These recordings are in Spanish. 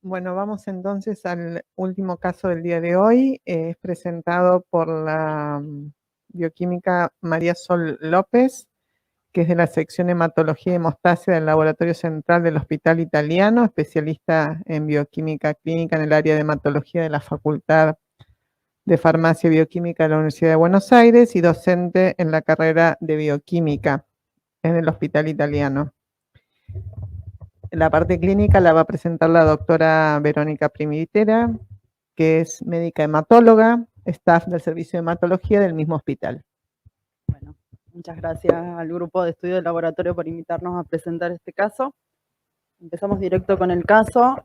Bueno, vamos entonces al último caso del día de hoy. Es presentado por la bioquímica María Sol López, que es de la sección Hematología y Hemostasia del Laboratorio Central del Hospital Italiano, especialista en bioquímica clínica en el área de hematología de la Facultad de Farmacia y Bioquímica de la Universidad de Buenos Aires y docente en la carrera de bioquímica en el Hospital Italiano. La parte clínica la va a presentar la doctora Verónica Primivitera, que es médica hematóloga, staff del servicio de hematología del mismo hospital. Bueno, muchas gracias al grupo de estudio del laboratorio por invitarnos a presentar este caso. Empezamos directo con el caso.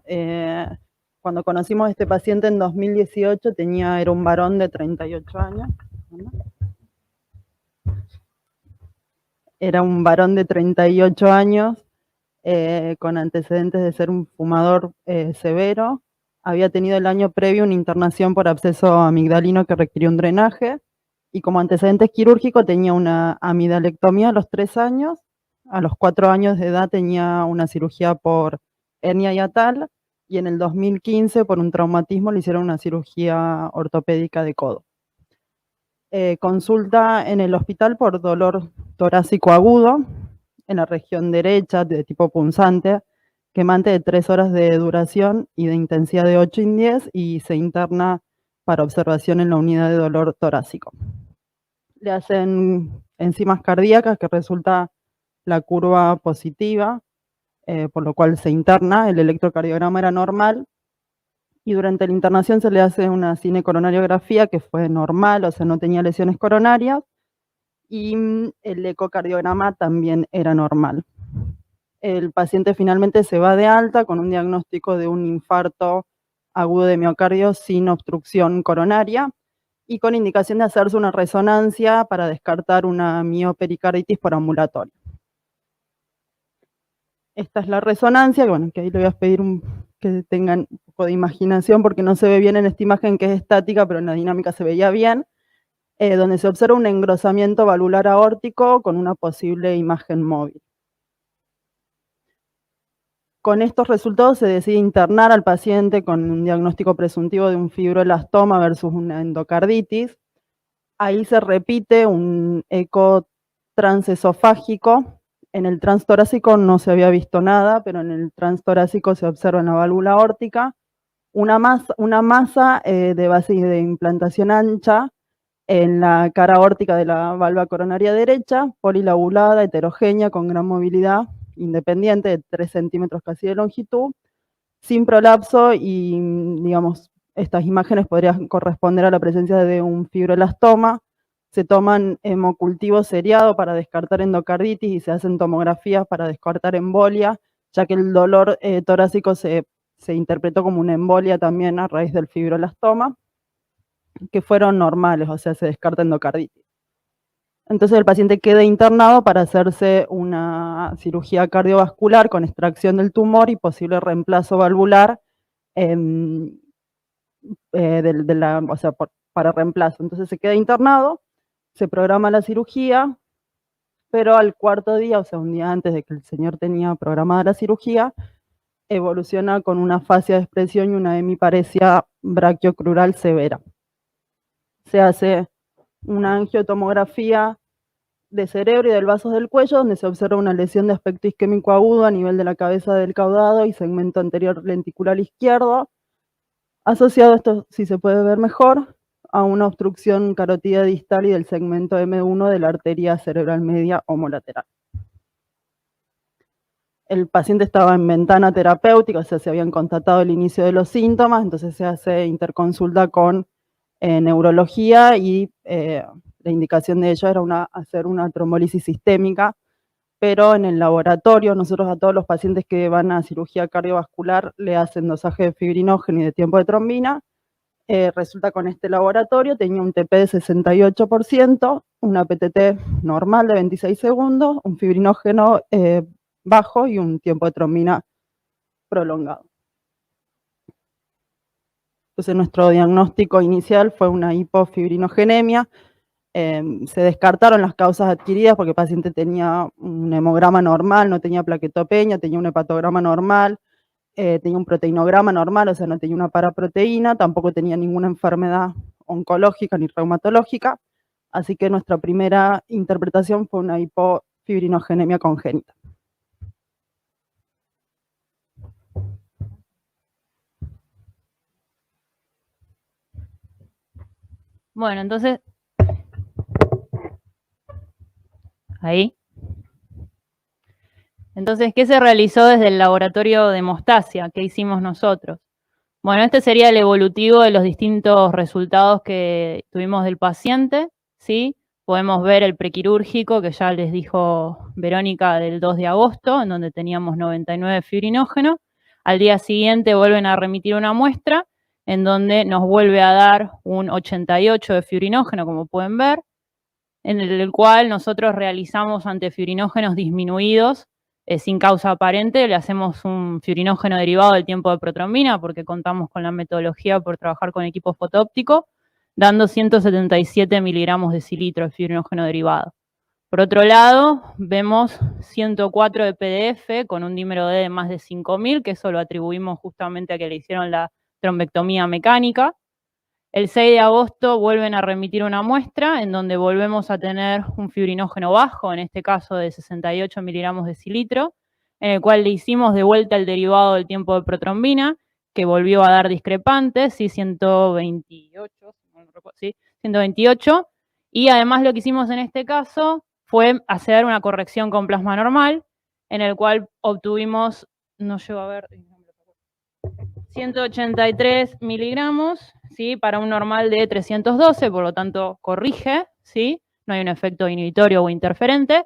Cuando conocimos a este paciente en 2018 era un varón de 38 años. Era un varón de 38 años con antecedentes de ser un fumador severo. Había tenido el año previo una internación por absceso amigdalino que requirió un drenaje y como antecedentes quirúrgicos tenía una amidalectomía a los 3 años. A los 4 años de edad tenía una cirugía por hernia hiatal y en el 2015 por un traumatismo le hicieron una cirugía ortopédica de codo. Consulta en el hospital por dolor torácico agudo en la región derecha de tipo punzante, quemante de 3 horas de duración y de intensidad de 8 en 10 y se interna para observación en la unidad de dolor torácico. Le hacen enzimas cardíacas que resulta la curva positiva, por lo cual se interna, el electrocardiograma era normal y durante la internación se le hace una cinecoronariografía que fue normal, o sea, no tenía lesiones coronarias, y el ecocardiograma también era normal. El paciente finalmente se va de alta con un diagnóstico de un infarto agudo de miocardio sin obstrucción coronaria y con indicación de hacerse una resonancia para descartar una miopericarditis por ambulatorio. Esta es la resonancia, bueno, que ahí le voy a pedir que tengan un poco de imaginación porque no se ve bien en esta imagen que es estática, pero en la dinámica se veía bien, donde se observa un engrosamiento valvular aórtico con una posible imagen móvil. Con estos resultados se decide internar al paciente con un diagnóstico presuntivo de un fibroelastoma versus una endocarditis. Ahí se repite un eco transesofágico. En el transtorácico no se había visto nada, pero en el transtorácico se observa en la válvula aórtica una masa de base de implantación ancha en la cara aórtica de la valva coronaria derecha, polilobulada, heterogénea, con gran movilidad independiente de 3 centímetros casi de longitud, sin prolapso y, digamos, estas imágenes podrían corresponder a la presencia de un fibroelastoma. Se toman hemocultivos seriados para descartar endocarditis y se hacen tomografías para descartar embolia, ya que el dolor torácico se interpretó como una embolia también a raíz del fibroelastoma, que fueron normales, o sea, se descarta endocarditis. Entonces el paciente queda internado para hacerse una cirugía cardiovascular con extracción del tumor y posible reemplazo valvular para reemplazo. Entonces se queda internado, se programa la cirugía, pero al 4.º día, o sea, un día antes de que el señor tenía programada la cirugía, evoluciona con una fascia de expresión y una hemiparesia brachiocrural severa. Se hace una angiotomografía de cerebro y del vaso del cuello, donde se observa una lesión de aspecto isquémico agudo a nivel de la cabeza del caudado y segmento anterior lenticular izquierdo, asociado a esto, si se puede ver mejor, a una obstrucción carótida distal y del segmento M1 de la arteria cerebral media homolateral. El paciente estaba en ventana terapéutica, o sea, se habían constatado el inicio de los síntomas, entonces se hace interconsulta con neurología y la indicación de ello era hacer una trombolisis sistémica, pero en el laboratorio nosotros a todos los pacientes que van a cirugía cardiovascular le hacen dosaje de fibrinógeno y de tiempo de trombina. Resulta con este laboratorio tenía un TP de 68%, una PTT normal de 26 segundos, un fibrinógeno bajo y un tiempo de trombina prolongado. Entonces nuestro diagnóstico inicial fue una hipofibrinogenemia. Se descartaron las causas adquiridas porque el paciente tenía un hemograma normal, no tenía plaquetopenia, tenía un hepatograma normal, tenía un proteinograma normal, o sea, no tenía una paraproteína, tampoco tenía ninguna enfermedad oncológica ni reumatológica, así que nuestra primera interpretación fue una hipofibrinogenemia congénita. Bueno, entonces, ahí. Entonces, ¿qué se realizó desde el laboratorio de hemostasia? ¿Qué hicimos nosotros? Bueno, este sería el evolutivo de los distintos resultados que tuvimos del paciente, ¿sí? Podemos ver el prequirúrgico, que ya les dijo Verónica, del 2 de agosto, en donde teníamos 99 fibrinógeno. Al día siguiente vuelven a remitir una muestra, en donde nos vuelve a dar un 88 de fibrinógeno, como pueden ver, en el cual nosotros realizamos antifibrinógenos disminuidos sin causa aparente, le hacemos un fibrinógeno derivado del tiempo de protrombina, porque contamos con la metodología por trabajar con equipo fotoóptico, dando 177 miligramos de cilitro de fibrinógeno derivado. Por otro lado, vemos 104 de PDF con un dímero D de más de 5.000, que eso lo atribuimos justamente a que le hicieron la trombectomía mecánica. El 6 de agosto vuelven a remitir una muestra en donde volvemos a tener un fibrinógeno bajo, en este caso de 68 miligramos de cilitro, en el cual le hicimos de vuelta el derivado del tiempo de protrombina, que volvió a dar discrepantes, ¿sí? 128, y además lo que hicimos en este caso fue hacer una corrección con plasma normal, en el cual obtuvimos, no llego a ver, 183 miligramos, ¿sí? Para un normal de 312, por lo tanto corrige, ¿sí? No hay un efecto inhibitorio o interferente.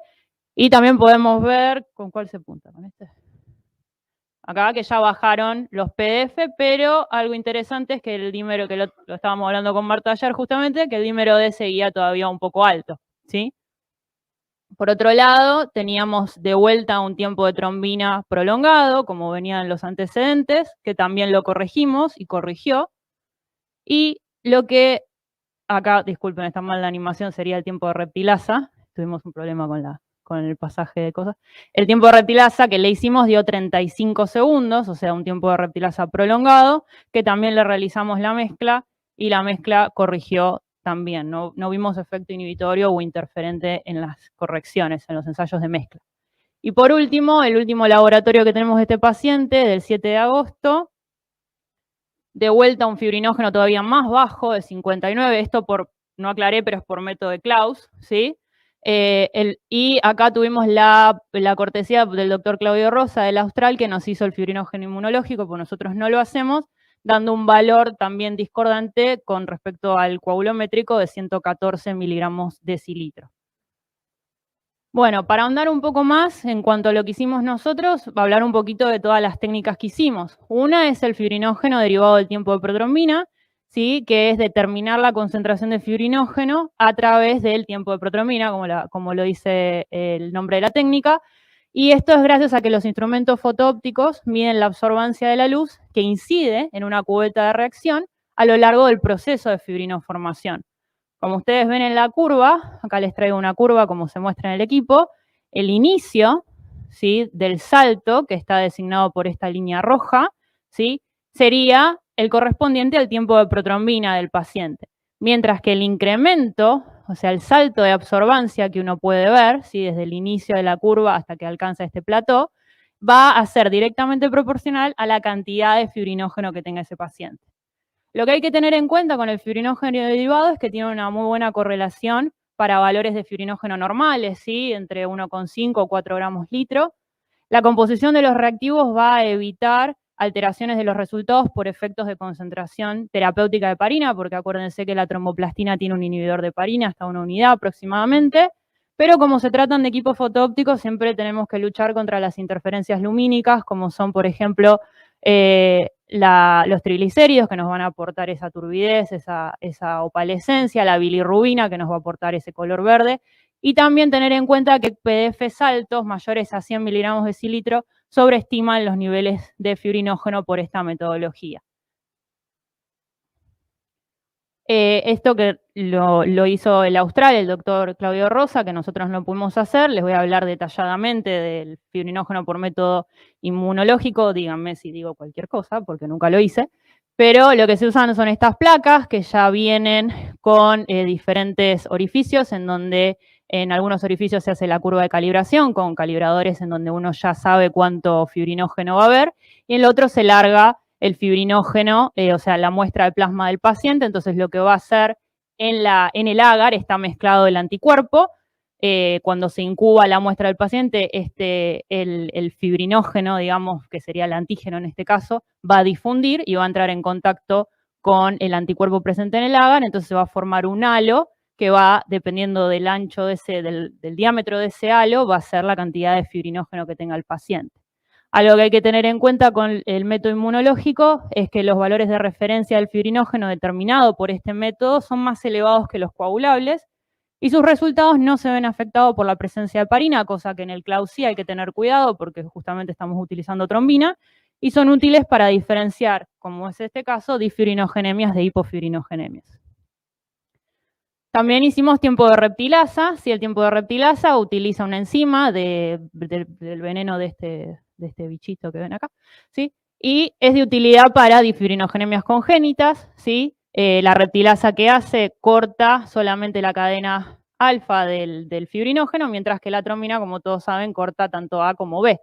Y también podemos ver, ¿con cuál se apunta? ¿Con este? Acá que ya bajaron los PDF, pero algo interesante es que el dímero, que lo estábamos hablando con Marta ayer justamente, que el dímero D seguía todavía un poco alto, ¿sí? Por otro lado, teníamos de vuelta un tiempo de trombina prolongado, como venían los antecedentes, que también lo corregimos y corrigió. Y lo que, acá, disculpen, está mal la animación, sería el tiempo de reptilasa. Tuvimos un problema con el pasaje de cosas. El tiempo de reptilasa que le hicimos dio 35 segundos, o sea, un tiempo de reptilasa prolongado, que también le realizamos la mezcla y la mezcla corrigió también. No vimos efecto inhibitorio o interferente en las correcciones, en los ensayos de mezcla. Y por último, el último laboratorio que tenemos de este paciente, del 7 de agosto, de vuelta un fibrinógeno todavía más bajo, de 59, esto no aclaré, pero es por método de Klaus, ¿sí? Y acá tuvimos la cortesía del doctor Claudio Rosa del Austral, que nos hizo el fibrinógeno inmunológico, pues nosotros no lo hacemos, dando un valor también discordante con respecto al coagulométrico de 114 miligramos de cilitro. Bueno, para ahondar un poco más en cuanto a lo que hicimos nosotros, va a hablar un poquito de todas las técnicas que hicimos. Una es el fibrinógeno derivado del tiempo de protrombina, ¿sí? Que es determinar la concentración de fibrinógeno a través del tiempo de protrombina, como lo dice el nombre de la técnica. Y esto es gracias a que los instrumentos fotoópticos miden la absorbancia de la luz que incide en una cubeta de reacción a lo largo del proceso de fibrinoformación. Como ustedes ven en la curva, acá les traigo una curva como se muestra en el equipo, el inicio, ¿sí? Del salto, que está designado por esta línea roja, ¿sí? Sería el correspondiente al tiempo de protrombina del paciente. Mientras que el incremento, o sea, el salto de absorbancia que uno puede ver, ¿sí? Desde el inicio de la curva hasta que alcanza este plató, va a ser directamente proporcional a la cantidad de fibrinógeno que tenga ese paciente. Lo que hay que tener en cuenta con el fibrinógeno derivado es que tiene una muy buena correlación para valores de fibrinógeno normales, ¿sí? Entre 1,5 o 4 gramos litro. La composición de los reactivos va a evitar alteraciones de los resultados por efectos de concentración terapéutica de heparina, porque acuérdense que la tromboplastina tiene un inhibidor de heparina hasta 1 unidad aproximadamente, pero como se tratan de equipos fotoópticos, siempre tenemos que luchar contra las interferencias lumínicas, como son, por ejemplo, los triglicéridos, que nos van a aportar esa turbidez, esa opalescencia, la bilirrubina, que nos va a aportar ese color verde, y también tener en cuenta que PDFs altos, mayores a 100 miligramos de cilitro, sobreestiman los niveles de fibrinógeno por esta metodología. Esto que lo hizo el austral, el doctor Claudio Rosa, que nosotros no pudimos hacer. Les voy a hablar detalladamente del fibrinógeno por método inmunológico. Díganme si digo cualquier cosa, porque nunca lo hice. Pero lo que se usan son estas placas que ya vienen con diferentes orificios, en donde en algunos orificios se hace la curva de calibración con calibradores en donde uno ya sabe cuánto fibrinógeno va a haber, y en el otro se larga el fibrinógeno, o sea, la muestra de plasma del paciente. Entonces lo que va a hacer en el agar está mezclado el anticuerpo. Cuando se incuba la muestra del paciente, el fibrinógeno, digamos, que sería el antígeno en este caso, va a difundir y va a entrar en contacto con el anticuerpo presente en el agar. Entonces se va a formar un halo que va, dependiendo del ancho del diámetro de ese halo, va a ser la cantidad de fibrinógeno que tenga el paciente. Algo que hay que tener en cuenta con el método inmunológico es que los valores de referencia del fibrinógeno determinado por este método son más elevados que los coagulables y sus resultados no se ven afectados por la presencia de heparina, cosa que en el CLAU sí hay que tener cuidado porque justamente estamos utilizando trombina, y son útiles para diferenciar, como es este caso, difibrinogénemias de hipofibrinogénemias. También hicimos tiempo de reptilasa. El tiempo de reptilasa utiliza una enzima del veneno de este bichito que ven acá, ¿sí? Y es de utilidad para difibrinogénemias congénitas, ¿sí? La reptilasa que hace corta solamente la cadena alfa del fibrinógeno, mientras que la trombina, como todos saben, corta tanto A como B.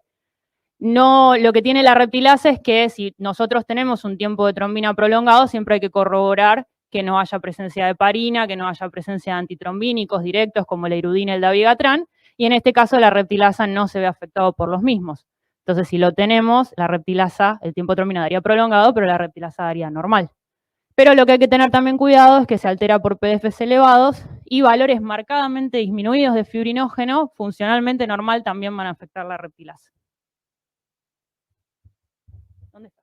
No, lo que tiene la reptilasa es que si nosotros tenemos un tiempo de trombina prolongado, siempre hay que corroborar que no haya presencia de heparina, que no haya presencia de antitrombínicos directos como la irudina y el dabigatran, y en este caso la reptilasa no se ve afectado por los mismos. Entonces, si lo tenemos, la reptilasa, el tiempo de trombina daría prolongado, pero la reptilasa daría normal. Pero lo que hay que tener también cuidado es que se altera por PDFs elevados y valores marcadamente disminuidos de fibrinógeno, funcionalmente normal, también van a afectar la reptilasa. ¿Dónde está?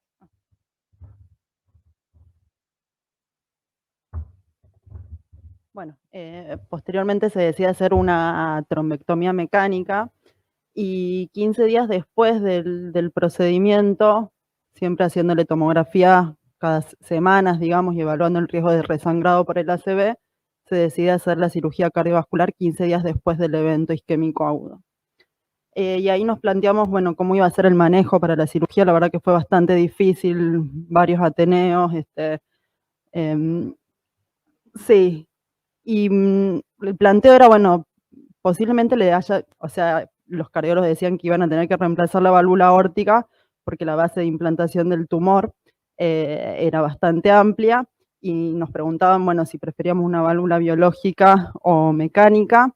Bueno, posteriormente se decide hacer una trombectomía mecánica y 15 días después del procedimiento, siempre haciéndole tomografía cada semanas, digamos, y evaluando el riesgo de resangrado por el ACV, se decide hacer la cirugía cardiovascular 15 días después del evento isquémico agudo. Y ahí nos planteamos, bueno, cómo iba a ser el manejo para la cirugía. La verdad que fue bastante difícil, varios ateneos, sí. Y el planteo era, bueno, posiblemente le haya, o sea, los cardiólogos decían que iban a tener que reemplazar la válvula aórtica porque la base de implantación del tumor era bastante amplia, y nos preguntaban, bueno, si preferíamos una válvula biológica o mecánica.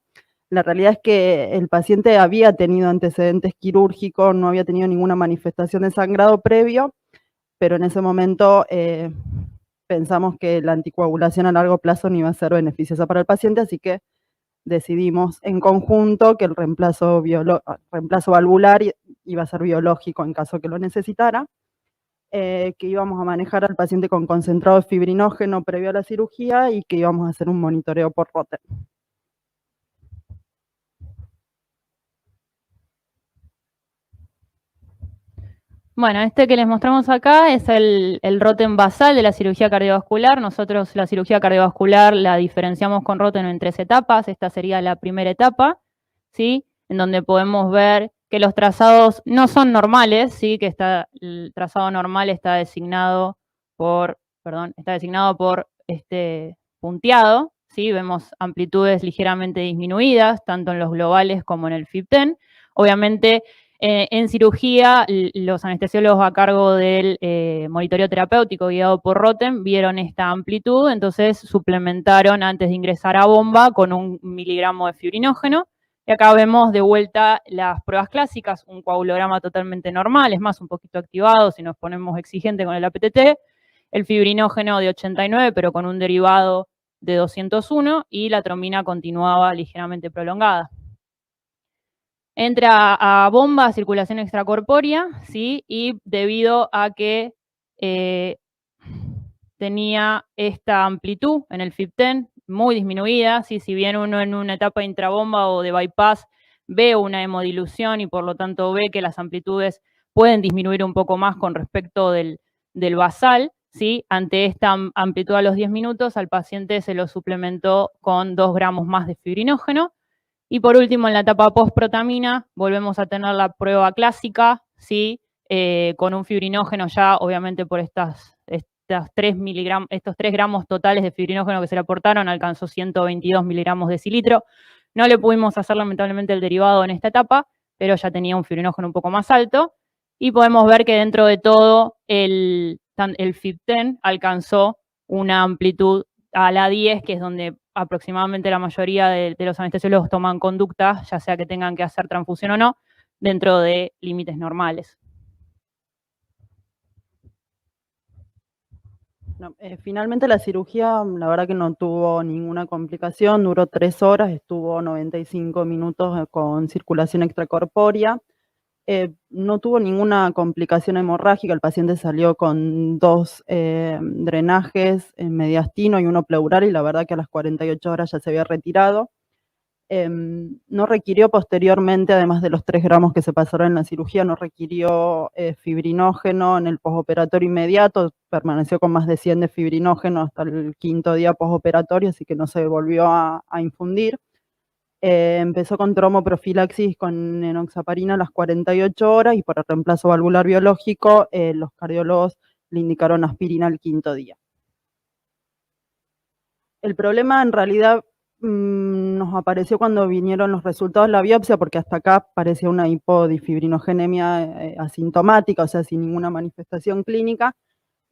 La realidad es que el paciente había tenido antecedentes quirúrgicos, no había tenido ninguna manifestación de sangrado previo, pero en ese momento pensamos que la anticoagulación a largo plazo no iba a ser beneficiosa para el paciente, así que decidimos en conjunto que el reemplazo valvular iba a ser biológico en caso que lo necesitara, que íbamos a manejar al paciente con concentrado de fibrinógeno previo a la cirugía y que íbamos a hacer un monitoreo por Rotem. Bueno, este que les mostramos acá es el Rotem basal de la cirugía cardiovascular. Nosotros la cirugía cardiovascular la diferenciamos con Rotem en 3 etapas. Esta sería la primera etapa, ¿sí? En donde podemos ver que los trazados no son normales, ¿sí? Que el trazado normal está designado por este punteado, ¿sí? Vemos amplitudes ligeramente disminuidas, tanto en los globales como en el FIB-10. Obviamente, en cirugía, los anestesiólogos a cargo del monitoreo terapéutico guiado por Rotem vieron esta amplitud, entonces suplementaron antes de ingresar a bomba con 1 miligramo de fibrinógeno. Y acá vemos de vuelta las pruebas clásicas, un coagulograma totalmente normal, es más, un poquito activado si nos ponemos exigente con el APTT, el fibrinógeno de 89, pero con un derivado de 201, y la trombina continuaba ligeramente prolongada. Entra a bomba a circulación extracorpórea, ¿sí? Y debido a que tenía esta amplitud en el FIB-10 muy disminuida, ¿sí? Si bien uno en una etapa intrabomba o de bypass ve una hemodilución y por lo tanto ve que las amplitudes pueden disminuir un poco más con respecto del basal, ¿sí? Ante esta amplitud a los 10 minutos, al paciente se lo suplementó con 2 gramos más de fibrinógeno. Y por último, en la etapa post-protamina, volvemos a tener la prueba clásica, ¿sí? Con un fibrinógeno ya, obviamente por estos 3 gramos totales de fibrinógeno que se le aportaron, alcanzó 122 miligramos decilitro. No le pudimos hacer lamentablemente el derivado en esta etapa, pero ya tenía un fibrinógeno un poco más alto. Y podemos ver que dentro de todo el FibTen alcanzó una amplitud a la 10, que es donde aproximadamente la mayoría de los anestesiólogos toman conducta, ya sea que tengan que hacer transfusión o no, dentro de límites normales. No, finalmente la cirugía, la verdad que no tuvo ninguna complicación, duró 3 horas, estuvo 95 minutos con circulación extracorpórea. No tuvo ninguna complicación hemorrágica, el paciente salió con 2 drenajes mediastino y 1 pleural, y la verdad que a las 48 horas ya se había retirado. No requirió posteriormente, además de los 3 gramos que se pasaron en la cirugía, no requirió fibrinógeno en el postoperatorio inmediato, permaneció con más de 100 de fibrinógeno hasta el 5.º día postoperatorio, así que no se volvió a infundir. Empezó con tromboprofilaxis con enoxaparina a las 48 horas y por el reemplazo valvular biológico, los cardiólogos le indicaron aspirina al 5.º día. El problema en realidad nos apareció cuando vinieron los resultados de la biopsia, porque hasta acá parecía una hipodifibrinogénemia asintomática, o sea, sin ninguna manifestación clínica,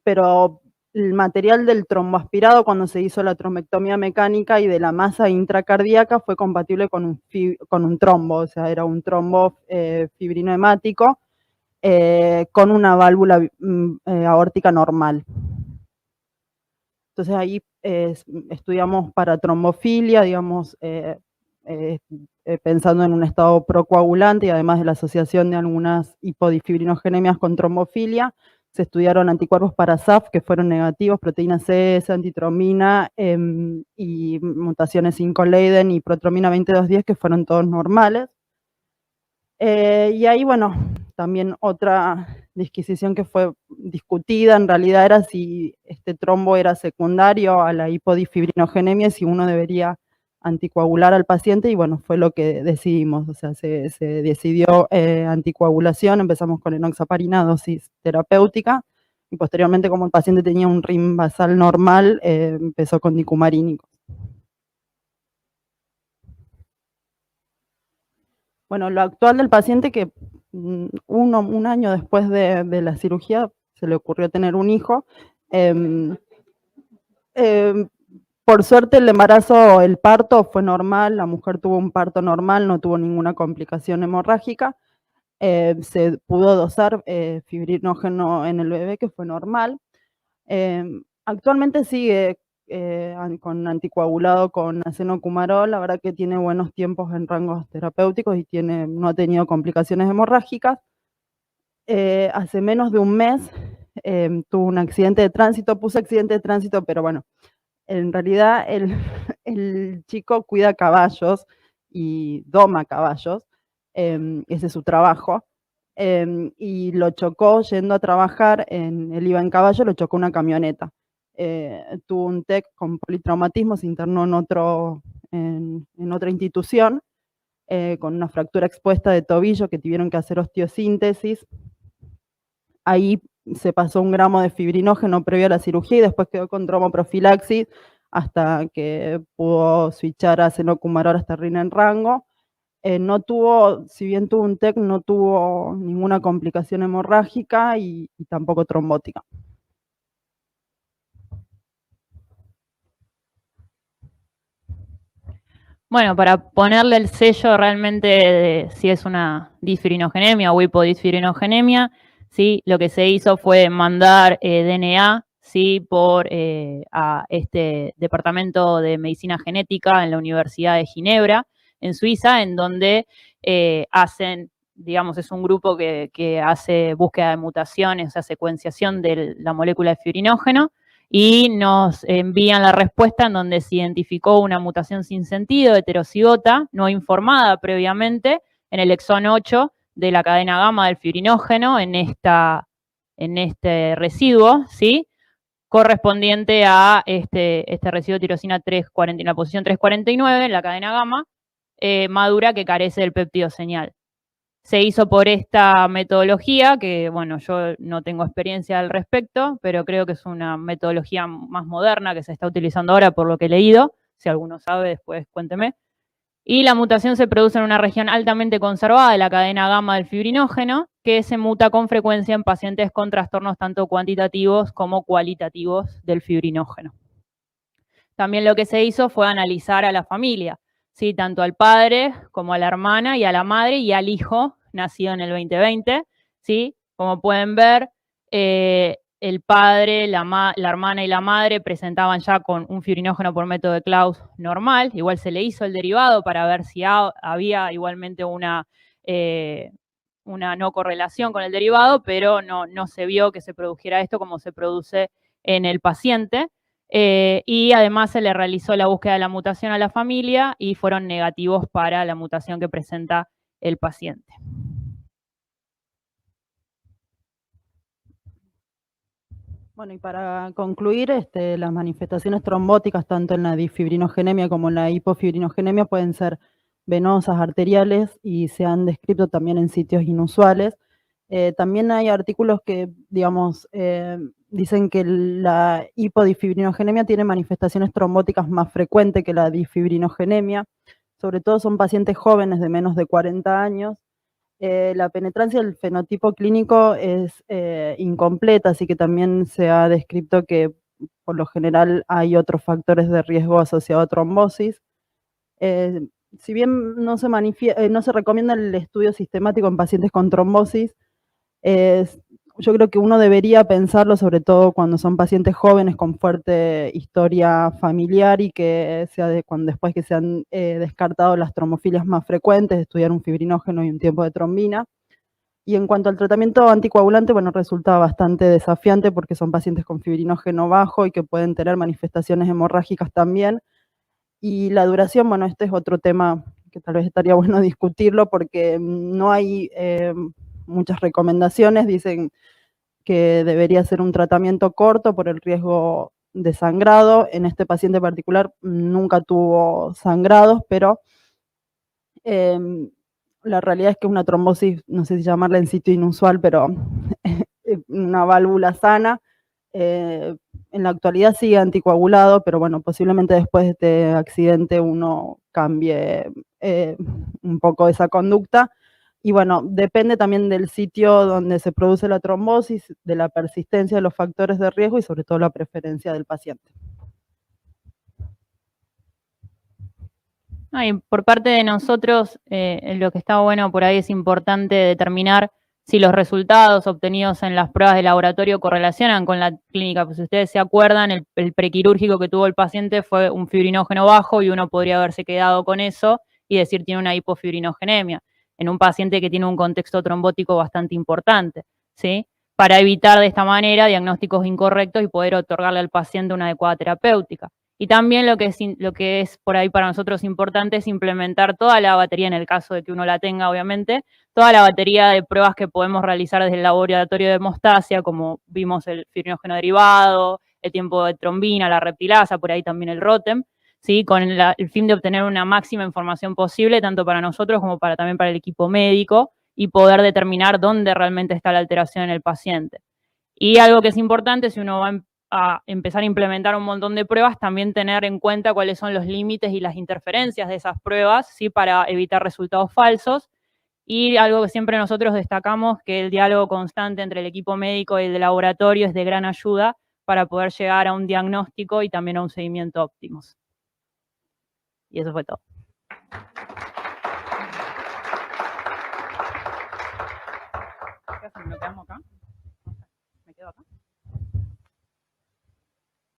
pero el material del tromboaspirado cuando se hizo la trombectomía mecánica y de la masa intracardíaca fue compatible con un trombo, o sea, era un trombo fibrinohemático con una válvula aórtica normal. Entonces ahí estudiamos para trombofilia, digamos, pensando en un estado procoagulante y además de la asociación de algunas hipodifibrinogénemias con trombofilia. Se estudiaron anticuerpos para SAF que fueron negativos, proteína C, antitromina y mutaciones 5 Leiden y protromina 2210 que fueron todos normales. Y ahí, bueno, también otra disquisición que fue discutida en realidad era si este trombo era secundario a la hipodifibrinogénemia, si uno debería anticoagular al paciente, y bueno, fue lo que decidimos, o sea, se decidió anticoagulación, empezamos con enoxaparina, dosis terapéutica, y posteriormente, como el paciente tenía un rim basal normal, empezó con dicumarínicos. Bueno, lo actual del paciente, que un año después de la cirugía se le ocurrió tener un hijo. Por suerte el embarazo, el parto fue normal, la mujer tuvo un parto normal, no tuvo ninguna complicación hemorrágica. Se pudo dosar fibrinógeno en el bebé, que fue normal. Actualmente sigue con anticoagulado con acenocumarol, la verdad que tiene buenos tiempos en rangos terapéuticos y no ha tenido complicaciones hemorrágicas. Hace menos de un mes tuvo un accidente de tránsito, puse accidente de tránsito, pero bueno, en realidad el chico cuida caballos y doma caballos, ese es su trabajo, y lo chocó yendo a trabajar, él iba en caballo, lo chocó una camioneta. Tuvo un TEC con politraumatismo, se internó en otra institución, con una fractura expuesta de tobillo que tuvieron que hacer osteosíntesis. Ahí se pasó 1 gramo de fibrinógeno previo a la cirugía y después quedó con tromboprofilaxis hasta que pudo switchar a acenocumarol hasta rina en rango. No tuvo, si bien tuvo un TEC, no tuvo ninguna complicación hemorrágica y tampoco trombótica. Bueno, para ponerle el sello realmente de si es una disfibrinogénemia o hipodisfibrinogénemia, ¿sí? Lo que se hizo fue mandar DNA, ¿sí? A este departamento de medicina genética en la Universidad de Ginebra, en Suiza, en donde hacen, digamos, es un grupo que hace búsqueda de mutaciones, o sea, secuenciación de la molécula de fibrinógeno, y nos envían la respuesta en donde se identificó una mutación sin sentido, heterocigota, no informada previamente, en el exón 8 de la cadena gamma del fibrinógeno, en este residuo, ¿sí? correspondiente a este residuo de tirosina 340, en la posición 349, en la cadena gamma, madura que carece del péptido señal. Se hizo por esta metodología, que bueno, yo no tengo experiencia al respecto, pero creo que es una metodología más moderna que se está utilizando ahora por lo que he leído. Si alguno sabe, después cuénteme. Y la mutación se produce en una región altamente conservada de la cadena gamma del fibrinógeno, que se muta con frecuencia en pacientes con trastornos tanto cuantitativos como cualitativos del fibrinógeno. También lo que se hizo fue analizar a la familia, ¿sí? Tanto al padre como a la hermana y a la madre y al hijo nacido en el 2020, ¿sí? Como pueden ver, el padre, la hermana y la madre presentaban ya con un fibrinógeno por método de Claus normal. Igual se le hizo el derivado para ver si había igualmente una no correlación con el derivado, pero no se vio que se produjera esto como se produce en el paciente. Y además se le realizó la búsqueda de la mutación a la familia y fueron negativos para la mutación que presenta el paciente. Bueno, y para concluir, las manifestaciones trombóticas, tanto en la disfibrinogenemia como en la hipofibrinogenemia, pueden ser venosas, arteriales, y se han descrito también en sitios inusuales. También hay artículos que, digamos, dicen que la hipodisfibrinogenemia tiene manifestaciones trombóticas más frecuentes que la disfibrinogenemia. Sobre todo son pacientes jóvenes de menos de 40 años. La penetrancia del fenotipo clínico es incompleta, así que también se ha descrito que por lo general hay otros factores de riesgo asociados a trombosis. Si bien no se recomienda el estudio sistemático en pacientes con trombosis, yo creo que uno debería pensarlo, sobre todo cuando son pacientes jóvenes con fuerte historia familiar y que después que se han descartado las trombofilias más frecuentes, estudiar un fibrinógeno y un tiempo de trombina. Y en cuanto al tratamiento anticoagulante, bueno, resulta bastante desafiante porque son pacientes con fibrinógeno bajo y que pueden tener manifestaciones hemorrágicas también. Y la duración, bueno, este es otro tema que tal vez estaría bueno discutirlo porque no hay muchas recomendaciones. Dicen que debería ser un tratamiento corto por el riesgo de sangrado. En este paciente particular nunca tuvo sangrados, pero la realidad es que es una trombosis, no sé si llamarla en sitio inusual, pero una válvula sana. En la actualidad sigue anticoagulado, pero bueno, posiblemente después de este accidente uno cambie un poco esa conducta. Y bueno, depende también del sitio donde se produce la trombosis, de la persistencia de los factores de riesgo y sobre todo la preferencia del paciente. Y por parte de nosotros, lo que está bueno por ahí es importante determinar si los resultados obtenidos en las pruebas de laboratorio correlacionan con la clínica. Pues si ustedes se acuerdan, el prequirúrgico que tuvo el paciente fue un fibrinógeno bajo y uno podría haberse quedado con eso y decir tiene una hipofibrinogenemia en un paciente que tiene un contexto trombótico bastante importante, ¿sí? Para evitar de esta manera diagnósticos incorrectos y poder otorgarle al paciente una adecuada terapéutica. Y también lo que es por ahí para nosotros importante es implementar toda la batería, en el caso de que uno la tenga, obviamente, toda la batería de pruebas que podemos realizar desde el laboratorio de hemostasia, como vimos el fibrinógeno derivado, el tiempo de trombina, la reptilasa, por ahí también el ROTEM, ¿sí? Con el fin de obtener una máxima información posible, tanto para nosotros como también para el equipo médico, y poder determinar dónde realmente está la alteración en el paciente. Y algo que es importante, si uno va a empezar a implementar un montón de pruebas, también tener en cuenta cuáles son los límites y las interferencias de esas pruebas, ¿sí? Para evitar resultados falsos. Y algo que siempre nosotros destacamos, que el diálogo constante entre el equipo médico y el de laboratorio es de gran ayuda para poder llegar a un diagnóstico y también a un seguimiento óptimos. Y eso fue todo. ¿Me quedo acá?